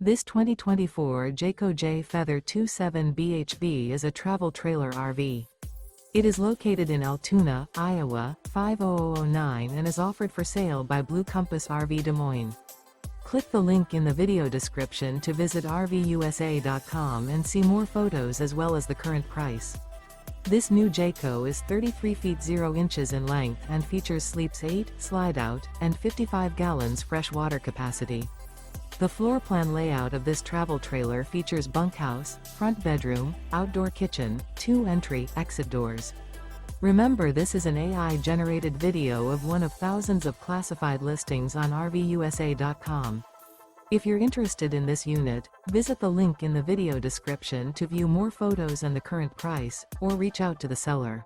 This 2024 Jayco Jay Feather 27 BHB is a travel trailer RV. It is located in Altoona, Iowa, 50009 and is offered for sale by Blue Compass RV Des Moines. Click the link in the video description to visit RVUSA.com and see more photos as well as the current price. This new Jayco is 33 feet 0 inches in length and features sleeps 8, slide-out, and 55 gallons fresh water capacity. The floor plan layout of this travel trailer features bunkhouse, front bedroom, outdoor kitchen, 2 entry/exit doors. Remember, this is an AI-generated video of one of thousands of classified listings on RVUSA.com. If you're interested in this unit, visit the link in the video description to view more photos and the current price, or reach out to the seller.